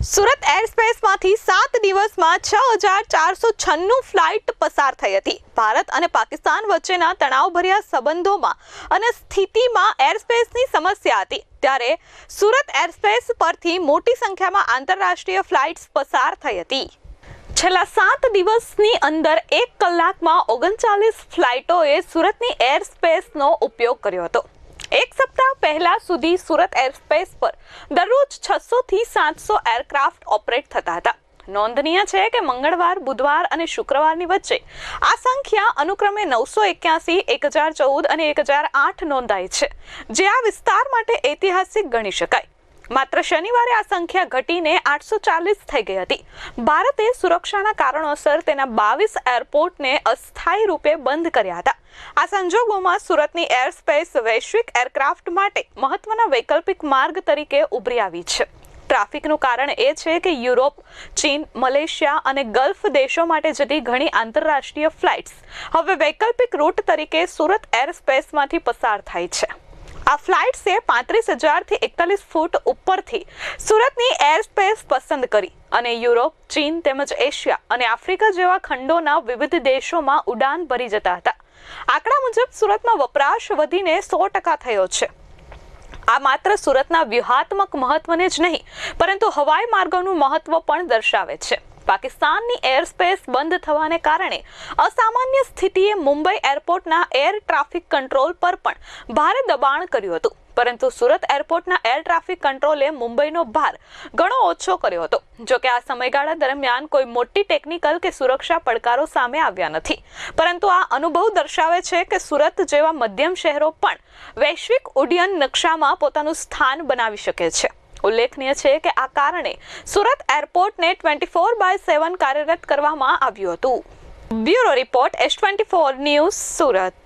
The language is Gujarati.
સુરત એરસ્પેસમાંથી 7 દિવસમાં 6496 ફ્લાઇટ પસાર થઈ હતી। ભારત અને પાકિસ્તાન વચ્ચેના તણાવભર્યા સંબંધોમાં અને સ્થિતિમાં એરસ્પેસની સમસ્યા હતી ત્યારે સુરત એરસ્પેસ પરથી મોટી સંખ્યામાં આંતરરાષ્ટ્રીય ફ્લાઇટ્સ પસાર થઈ હતી। છેલ્લા 7 દિવસની અંદર 1 કલાકમાં 39 ફ્લાઇટોએ સુરતની એરસ્પેસનો ઉપયોગ કર્યો હતો। એક સપ્તાહ પહેલા સુધી સુરત એરસ્પેસ પર દરરોજ 600 થી 700 એરક્રાફ્ટ ઓપરેટ થતા હતા। નોંધનીય છે કે મંગળવાર, બુધવાર અને શુક્રવારની વચ્ચે આ સંખ્યા અનુક્રમે 981, 1014 અને 1008 નોંધાઈ છે, જે આ વિસ્તાર માટે ઐતિહાસિક ગણી શકાય। માત્ર શનિવારે આ સંખ્યા ઘટીને 840 થઈ ગઈ હતી। ભારતે સુરક્ષાના કારણોસર તેના 22 એરપોર્ટને અસ્થાયી રૂપે બંધ કર્યા હતા। આ સંજોગોમાં સુરતની એરસ્પેસ વૈશ્વિક એરક્રાફ્ટ માટે મહત્વના વૈકલ્પિક માર્ગ તરીકે ઉભરી આવી છે। ટ્રાફિકનું કારણ એ છે કે યુરોપ, ચીન, મલેશિયા અને ગલ્ફ દેશો માટે જતી ઘણી આંતરરાષ્ટ્રીય ફ્લાઇટ્સ હવે વૈકલ્પિક રૂટ તરીકે સુરત એરસ્પેસમાંથી પસાર થાય છે। આ ફ્લાઇટ્સે 35,000 થી 41 ફૂટ ઉપરથી સુરતની એરસ્પેસ પસંદ કરી અને યુરોપ, ચીન તેમજ એશિયા અને આફ્રિકા જેવા ખંડોના વિવિધ દેશોમાં ઉડાન ભરી જતા હતા। આંકડા મુજબ સુરતમાં વપરાશ વધીને 100% થયો છે। આ માત્ર સુરતના વ્યૂહાત્મક મહત્વને જ નહીં, પરંતુ હવાઈ માર્ગોનું મહત્વ પણ દર્શાવે છે। પાકિસ્તાનની એરસ્પેસ બંધ થવાને કારણે અસામાન્ય સ્થિતિએ મુંબઈ એરપોર્ટના એર ટ્રાફિક કંટ્રોલ પર પણ ભારે દબાણ કર્યું હતું, પરંતુ સુરત એરપોર્ટના એર ટ્રાફિક કંટ્રોલે મુંબઈનો ભાર ઘણો ઓછો કર્યો હતો। જો કે આ સમયગાળા દરમિયાન કોઈ મોટી ટેકનિકલ કે સુરક્ષા પડકારો સામે આવ્યા નથી, પરંતુ આ અનુભવ દર્શાવે છે કે સુરત જેવા મધ્યમ શહેરો પણ વૈશ્વિક ઉડ્ડયન નકશામાં પોતાનું સ્થાન બનાવી શકે છે। ઉલ્લેખનીય છે કે આ કારણે સુરત એરપોર્ટને 24/7 કાર્યરત કરવામાં આવ્યું હતું। Bureau report S24 news, Surat.